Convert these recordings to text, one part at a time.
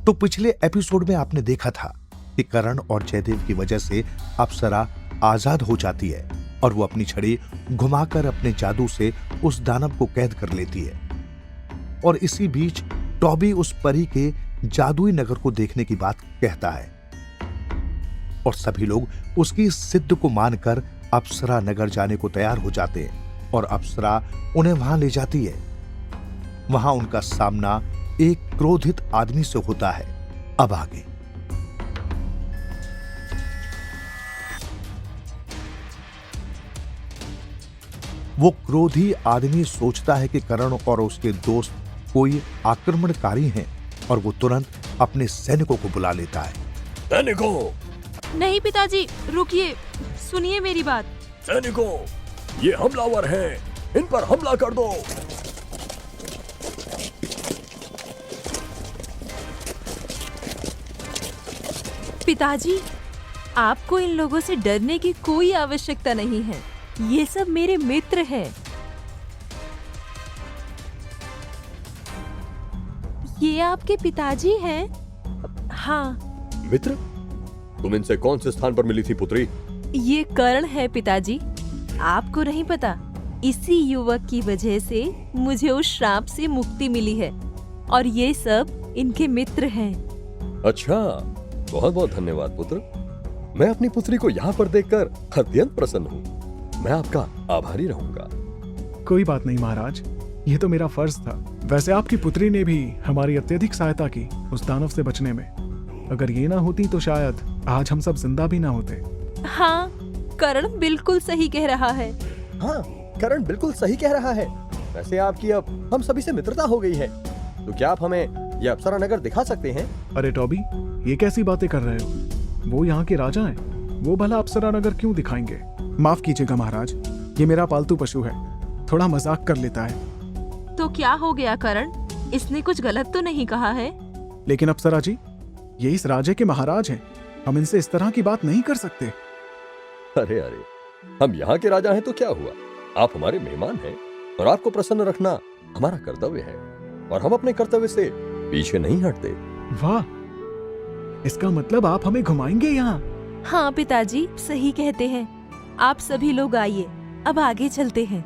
तो पिछले एपिसोड में आपने देखा था कि करण और जयदेव की वजह से अप्सरा आजाद हो जाती है और वो अपनी छड़ी घुमाकर अपने जादू से उस दानव को कैद कर लेती है। और इसी बीच टॉबी उस परी के जादुई नगर को देखने की बात कहता है और सभी लोग उसकी सिद्ध को मानकर अप्सरा नगर जाने को तैयार हो जाते हैं और अप्सरा उन्हें वहां ले जाती है। वहां उनका सामना एक क्रोधित आदमी से होता है। अब आगे वो क्रोधी आदमी सोचता है कि करण और उसके दोस्त कोई आक्रमणकारी हैं और वो तुरंत अपने सैनिकों को बुला लेता है। सैनिकों! नहीं पिताजी, रुकिए, सुनिए मेरी बात। सैनिकों, ये हमलावर हैं, इन पर हमला कर दो। पिताजी, आपको इन लोगों से डरने की कोई आवश्यकता नहीं है। ये सब मेरे मित्र हैं। ये आपके पिताजी हैं? हाँ। मित्र? तुम इनसे कौन से स्थान पर मिली थी पुत्री? ये कर्ण है पिताजी। आपको नहीं पता, इसी युवक की वजह से मुझे उस श्राप से मुक्ति मिली है और ये सब इनके मित्र हैं। अच्छा, बहुत बहुत धन्यवाद पुत्र। मैं अपनी पुत्री को यहाँ पर देखकर अत्यंत प्रसन्न हूँ। मैं आपका आभारी रहूंगा। कोई बात नहीं महाराज, ये तो मेरा फर्ज था। वैसे आपकी पुत्री ने भी हमारी अत्यधिक सहायता की उस दानव से बचने में। अगर ये ना होती तो शायद आज हम सब जिंदा भी ना होते। हाँ, करण बिल्कुल सही कह रहा है। हाँ, करण बिल्कुल सही कह रहा है। वैसे आपकी अब हम सभी से मित्रता हो गई है, तो क्या आप हमें यह अप्सरा नगर दिखा सकते हैं? अरे टॉबी, ये कैसी बातें कर रहे हो? वो यहाँ के राजा हैं, वो भला अप्सरा नगर क्यों दिखाएंगे? माफ कीजिएगा महाराज, ये मेरा पालतू पशु है, थोड़ा मजाक कर लेता है। तो क्या हो गया करण? इसने कुछ गलत तो नहीं कहा है? लेकिन अप्सरा जी, ये इस राज्य के महाराज हैं, हम इनसे इस तरह की बात नहीं कर सकते। अरे अरे, हम यहाँ के राजा हैं तो क्या हुआ? आप हमारे मेहमान हैं और आपको प्रसन्न रखना हमारा कर्तव्य है और हम अपने कर्तव्य से पीछे नहीं हटते। वाह, इसका मतलब आप हमें घुमाएंगे यहाँ? हाँ पिताजी, सही कहते हैं। आप सभी लोग आइए, अब आगे चलते हैं।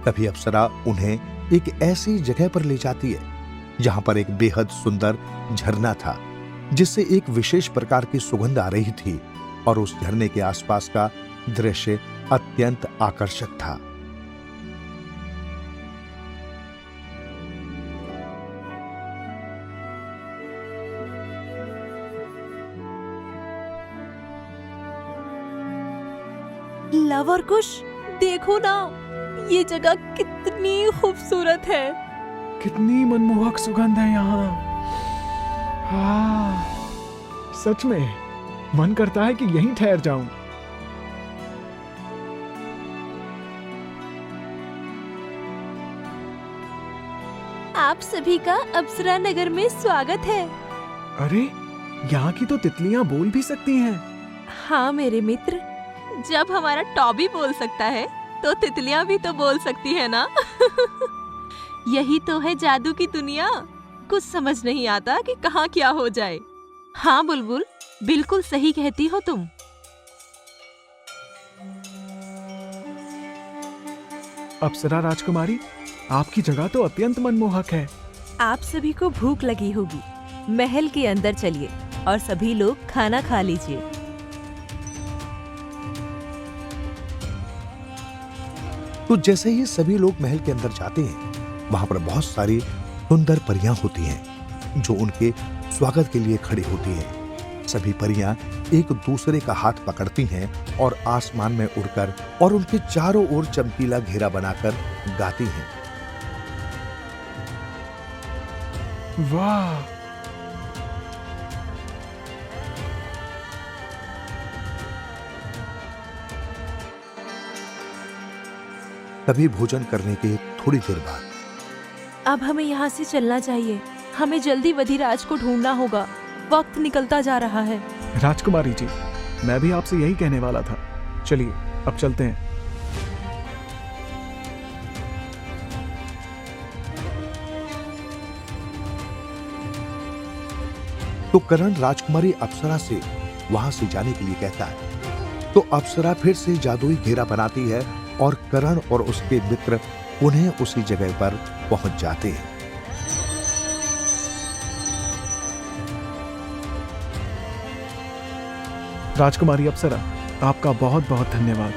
तभी अप्सरा उन्हें एक ऐसी जगह पर ले जाती है जहां पर एक बेहद सुंदर झरना था जिससे एक विशेष प्रकार की सुगंध आ रही थी और उस झरने के आसपास का दृश्य अत्यंत आकर्षक था। लवर कुश, देखो ना, ये जगह कितनी खूबसूरत है। कितनी मनमोहक सुगंध है यहाँ। हाँ, सच में मन करता है कि यहीं ठहर जाऊं। आप सभी का अप्सरा नगर में स्वागत है। अरे, यहाँ की तो तितलियां बोल भी सकती हैं। हाँ मेरे मित्र, जब हमारा टॉबी बोल सकता है तो तितलियां भी तो बोल सकती है ना। यही तो है जादू की दुनिया। कुछ समझ नहीं आता कि कहाँ क्या हो जाए। हाँ बुलबुल, बिल्कुल सही कहती हो तुम। अप्सरा राजकुमारी, आपकी जगह तो अत्यंत मनमोहक है। आप सभी को भूख लगी होगी, महल के अंदर चलिए और सभी लोग खाना खा लीजिए। तो जैसे ही सभी लोग महल के अंदर जाते हैं, वहां पर बहुत सारी सुंदर परियां होती हैं जो उनके स्वागत के लिए खड़ी होती हैं। सभी परियां एक दूसरे का हाथ पकड़ती हैं और आसमान में उड़कर और उनके चारों ओर चमकीला घेरा बनाकर गाती हैं। वाह, तभी भोजन करने के थोड़ी देर बाद अब हमें यहाँ से चलना चाहिए। हमें जल्दी वधिराज को ढूंढना होगा। वक्त निकलता जा रहा है। राजकुमारी जी, मैं भी आपसे यही कहने वाला था। चलिए अब चलते हैं। तो करण राजकुमारी अप्सरा से वहां से जाने के लिए कहता है। तो अप्सरा फिर से जादुई घेरा बनाती है और करण और उसके मित्र उन्हें उसी जगह पर पहुंच जाते हैं। राजकुमारी अप्सरा, आपका बहुत बहुत धन्यवाद।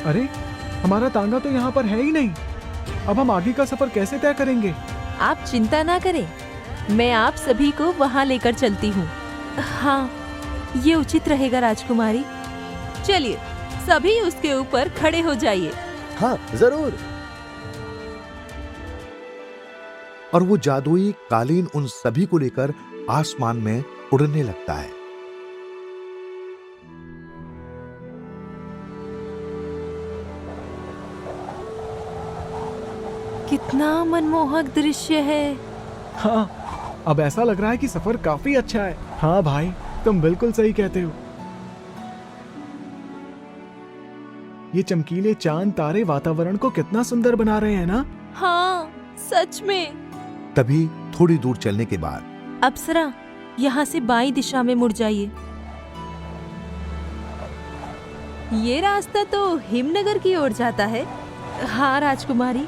अरे, हमारा तांगा तो यहाँ पर है ही नहीं। अब हम आगे का सफर कैसे तय करेंगे? आप चिंता ना करें, मैं आप सभी को वहां लेकर चलती हूँ। हाँ, ये उचित रहेगा राजकुमारी। चलिए सभी उसके ऊपर खड़े हो जाइए। हाँ जरूर। और वो जादुई कालीन उन सभी को लेकर आसमान में उड़ने लगता है। कितना मनमोहक दृश्य है। हाँ, अब ऐसा लग रहा है कि सफर काफी अच्छा है। हाँ भाई, तुम बिल्कुल सही कहते हो। ये चमकीले चांद तारे वातावरण को कितना सुंदर बना रहे हैं ना? हाँ सच में। तभी थोड़ी दूर चलने के बाद अप्सरा, यहाँ से बाईं दिशा में मुड़ जाइए। ये रास्ता तो हिमनगर की ओर जाता है। हाँ राजकुमारी,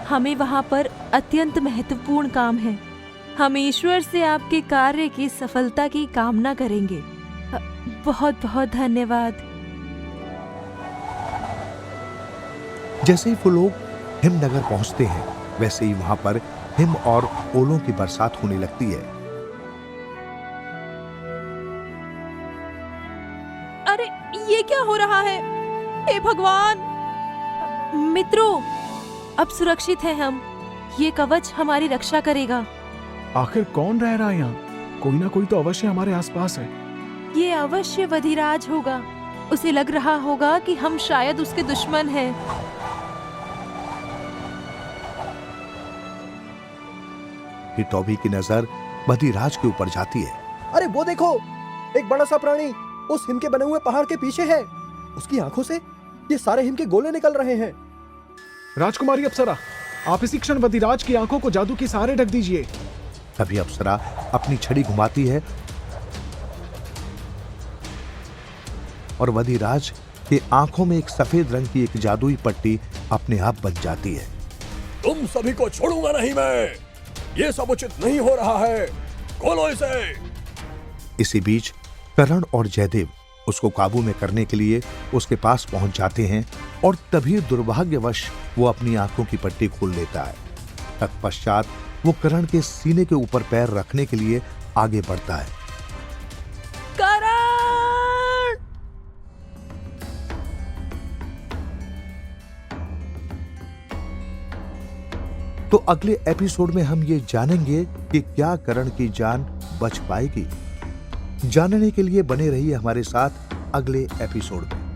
हमें वहाँ पर अत्यंत महत्वपूर्ण काम है। हम ईश्वर से आपके कार्य की सफलता की कामना करेंगे। बहुत बहुत धन्यवाद। जैसे ही वो लोग हिमनगर पहुंचते हैं, वैसे ही वहां पर हिम और ओलों की बरसात होने लगती है। अरे ये क्या हो रहा है? हे भगवान! मित्रों, अब सुरक्षित हैं हम। ये कवच हमारी रक्षा करेगा। आखिर कौन रह रहा है यहाँ? कोई ना कोई तो अवश्य हमारे आसपास है। ये अवश्य वधिराज होगा। उसे लग रहा होगा कि हम शायद उसके दुश्मन हैं। कि टॉबी की नजर वधिराज के ऊपर जाती है। अरे वो देखो, एक बड़ा सा प्राणी उस हिम के बने हुए पहाड़ के पीछे है। उसकी आंखों से ये सारे हिम के गोले निकल रहे हैं। राजकुमारी अप्सरा, आप इसी क्षण वधिराज की आंखों को जादू के सहारे ढक दीजिए। तभी अप्सरा अपनी छड़ी घुमाती है और वधिराज के आंखों में एक सफेद रंग की एक जादुई पट्टी अपने आप बन जाती है। तुम सभी को छोड़ूंगा नहीं मैं। ये सब उचित नहीं हो रहा है। खोलो इसे। इसी बीच करण और जयदेव उसको काबू में करने के लिए उसके पास पहुंच जाते हैं और तभी दुर्भाग्यवश वो अपनी आंखों की पट्टी खोल लेता है। तत्पश्चात वो करण के सीने के ऊपर पैर रखने के लिए आगे बढ़ता है। करण! तो अगले एपिसोड में हम ये जानेंगे कि क्या करण की जान बच पाएगी। जानने के लिए बने रहिए हमारे साथ अगले एपिसोड में।